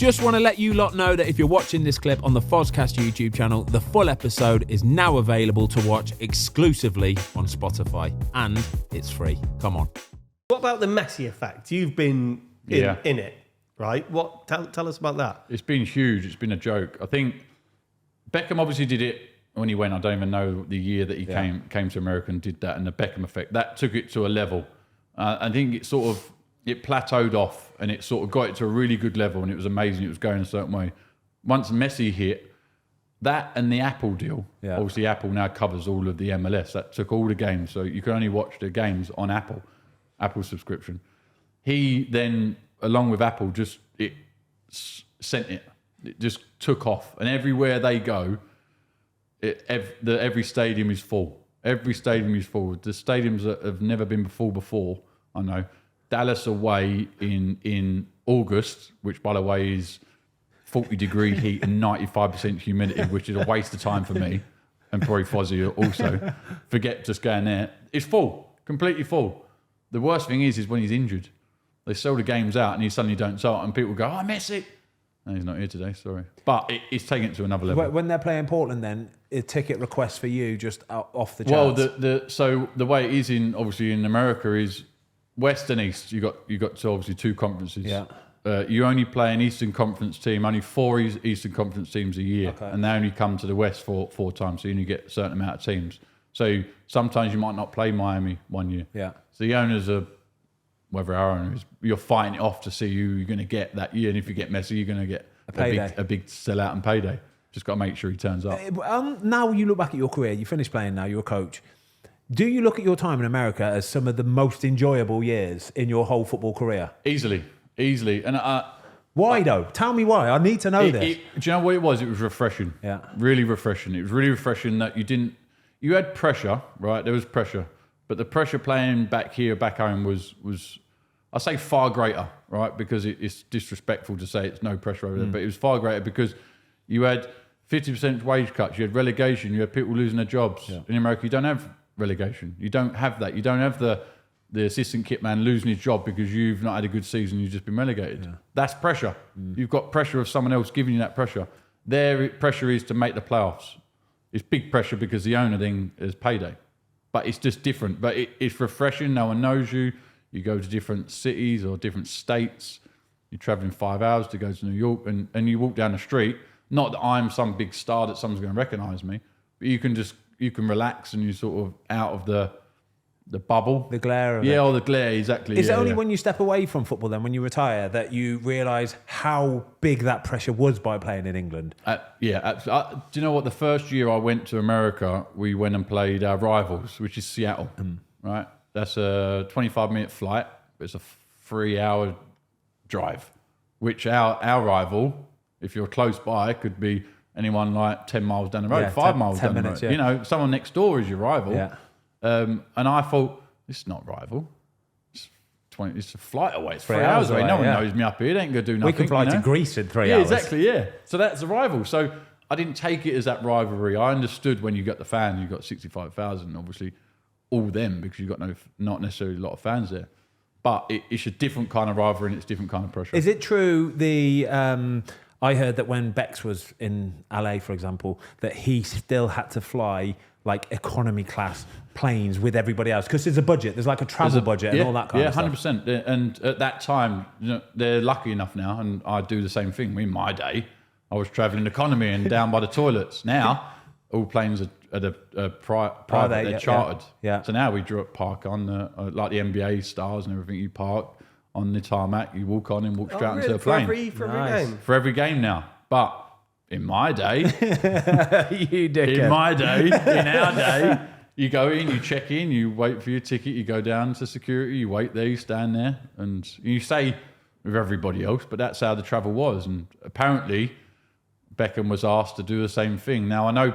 Just want to let you lot know that if you're watching this clip on the Fozcast YouTube channel, the full episode is now available to watch exclusively on Spotify, and it's free. Come on. What about the Messi effect? You've been in it, right? Tell us about that. It's been huge. It's been a joke. I think Beckham obviously did it when he went. I don't even know the year that he came to America and did that, and the Beckham effect, that took it to a level. I think it plateaued off, and it sort of got it to a really good level, and it was amazing. It was going a certain way. Once Messi hit, that and the Apple deal, obviously Apple now covers all of the MLS. That took all the games, so you can only watch the games on Apple subscription. He then, along with Apple, it just took off, and everywhere they go, every stadium is full. Every stadium is full. The stadiums that have never been full before, I know. Dallas away in August, which by the way is 40-degree heat and 95% humidity, which is a waste of time for me, and probably Fozzie also. Forget just going there. It's full, completely full. The worst thing is when he's injured. They sell the games out and he suddenly don't start, and people go, "Oh, Messi." No, he's not here today, sorry. But it's taking it to another level. When they're playing Portland, then a ticket request for you just off the charts. Well, so the way it is obviously in America is West and East. You got obviously two conferences. Yeah. You only play an Eastern Conference team, only 4 Eastern Conference teams a year, and they only come to the West four times. So you only get a certain amount of teams. So sometimes you might not play Miami one year. Yeah. So the owners are, whether our owner is, you're fighting it off to see who you're going to get that year. And if you get Messi, you're going to get a big sellout and payday. Just got to make sure he turns up. Now you look back at your career, you finished playing now, you're a coach. Do you look at your time in America as some of the most enjoyable years in your whole football career? Easily. And why though? Tell me why. I need to know this. Do you know what it was? It was refreshing. Yeah. Really refreshing. It was really refreshing that you had pressure, right? There was pressure. But the pressure playing back home was I say far greater, right? Because it's disrespectful to say it's no pressure over there, but it was far greater because you had 50% wage cuts, you had relegation, you had people losing their jobs. Yeah. In America, you don't have relegation. You don't have that. You don't have the assistant kit man losing his job because you've not had a good season, you've just been relegated. Yeah. That's pressure. You've got pressure of someone else giving you that pressure. Their pressure is to make the playoffs. It's big pressure because the owner then is payday. But it's just different. But it's refreshing. No one knows you. You go to different cities or different states. You're traveling 5 hours to go to New York, and you walk down the street. Not that I'm some big star that someone's going to recognise me, but you can relax and you're sort of out of the bubble. The glare of it. Yeah, or the glare, exactly. Is it only when you step away from football then, when you retire, that you realise how big that pressure was by playing in England? Yeah, absolutely. Do you know what? The first year I went to America, we went and played our rivals, which is Seattle, right? That's a 25-minute flight. It's a 3-hour drive, which our rival, if you're close by, could be anyone like 10 miles down the road, 5 miles down the road. Yeah. You know, someone next door is your rival. Yeah. And I thought, this is not rival. It's a flight away. It's 3 hours away. No one knows me up here. They ain't going to do nothing. We can fly to Greece in 3 hours. Yeah, exactly, yeah. So that's a rival. So I didn't take it as that rivalry. I understood when you got the fans, you got 65,000, obviously, all them, because you've got not necessarily a lot of fans there. But it's a different kind of rivalry and it's a different kind of pressure. Is it true I heard that when Bex was in LA, for example, that he still had to fly like economy class planes with everybody else because there's a budget, there's like a travel budget and all that kind of stuff. Yeah, 100%. And at that time, you know, they're lucky enough now, and I do the same thing. In my day, I was travelling economy and down by the toilets. Now, all planes are private, they're chartered. Yeah. So now we park on like the NBA stars and everything. You park on the tarmac, you walk on and walk straight into a plane. For every game? For every game now. But in my day, you dickhead. In my day, in our day, you go in, you check in, you wait for your ticket, you go down to security, you wait there, you stand there, and you stay with everybody else, but that's how the travel was. And apparently, Beckham was asked to do the same thing. Now, I know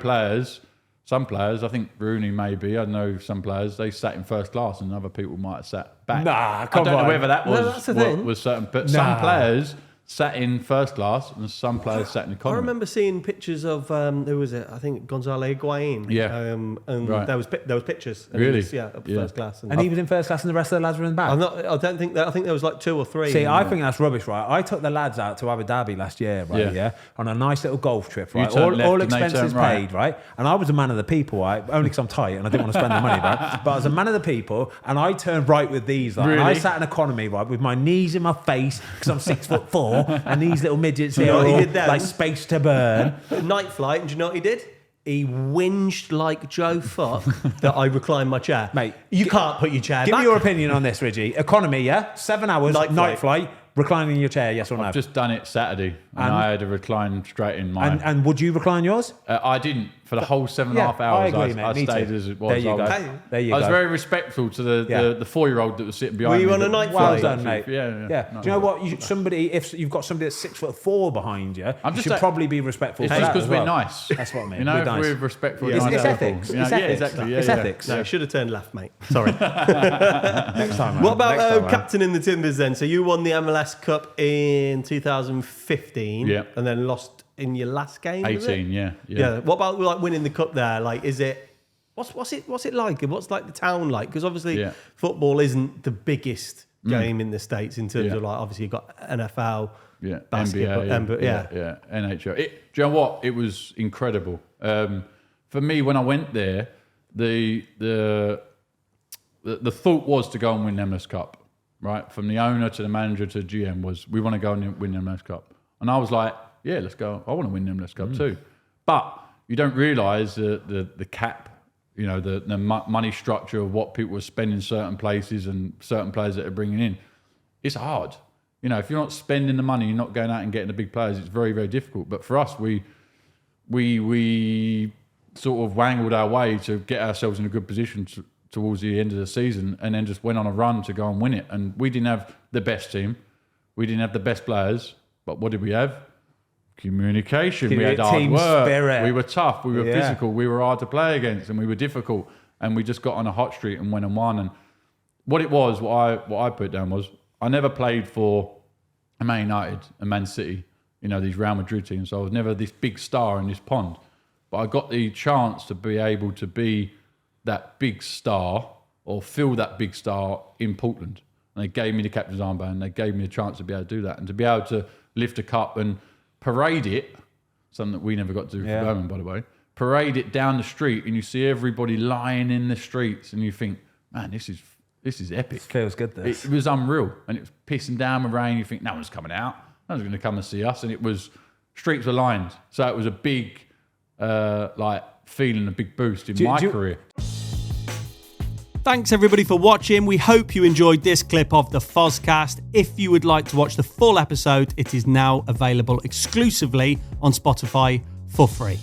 some players, I think Rooney maybe, I know some players, they sat in first class and other people might have sat back. Nah, come on. I don't know whether that was certain, but some players, sat in first class and some players sat in economy. I remember seeing pictures of who was it? I think Gonzalo Higuain. Yeah. And Right. there was pictures. And Really? He was, up first class. And he was in first class and the rest of the lads were in the back. I don't think that. I think there was like 2 or 3. See, I think that's rubbish, right? I took the lads out to Abu Dhabi last year, right? Yeah, on a nice little golf trip, right? turned left All and they expenses turned right. paid, right? And I was a man of the people, right? Only because I'm tight and I didn't want to spend the money, right? But I was a man of the people, and I turned right with these, like, and I Really? sat in economy, right, with my knees in my face because I'm 6'4", and these little midgets here, know what he all did then? like space to burn. Night flight, and do you know what he did? He whinged like Joe Fuck that I reclined my chair. Mate, you can't put your chair Give back. me your opinion on this, Reggie. Economy, yeah? 7 hours, night flight, reclining in your chair, yes or no? I've just done it Saturday, and I had a recline straight in mine. And would you recline yours? I didn't for the whole 7.5 Yeah, hours. I agree, mate. I Me stayed too. as it was. There you go. There you I was go. very respectful to the 4-year-old that was sitting behind Were me. you on a night flight? Well done, mate. Yeah. Do you know what? If you've got somebody that's 6'4" behind you, you should just probably be respectful. It's for just that because as we're well. nice. That's what I mean. You know, we're if nice. we're respectful. It's nice ethics. people. It's Yeah, ethics. exactly. It's ethics. No, you should have turned left, mate. Sorry. Next time, man. What about Next time, man. captain in the Timbers then? So you won the MLS Cup in 2015, Yeah. and then lost in your last game. was it? 18, yeah. What about like winning the cup there? Like, is it what's it like? And what's like the town like? Because obviously football isn't the biggest game in the States in terms of like obviously you've got NFL, basketball, NBA, yeah. NHL. Do you know what? It was incredible. For me, when I went there, the thought was to go and win the MLS Cup, right? From the owner to the manager to the GM was, we want to go and win the MLS Cup. And I was like, yeah, let's go. I want to win the MLS Cup too. But you don't realise the cap, you know, the money structure of what people are spending certain places and certain players that are bringing in. It's hard. You know, if you're not spending the money, you're not going out and getting the big players, it's very, very difficult. But for us, we sort of wangled our way to get ourselves in a good position towards the end of the season, and then just went on a run to go and win it. And we didn't have the best team. We didn't have the best players. But what did we have? Communication. We had hard team work. spirit. We were tough. We were physical. We were hard to play against, and we were difficult. And we just got on a hot streak and went and won. And what it was, what I put down was, I never played for a Man United, a Man City, you know, these Real Madrid teams. So I was never this big star in this pond. But I got the chance to be able to be that big star or feel that big star in Portland. And they gave me the captain's armband. They gave me a chance to be able to do that and to be able to lift a cup and parade it, something that we never got to do for Birmingham, by the way. Parade it down the street, and you see everybody lying in the streets, and you think, man, this is epic. Feels good, this. It was unreal, and it was pissing down with rain. You think, no one's coming out. No one's going to come and see us. And it was, streets were lined. So it was a big, feeling, a big boost in my career. Thanks everybody for watching. We hope you enjoyed this clip of the Fozcast. If you would like to watch the full episode, it is now available exclusively on Spotify for free.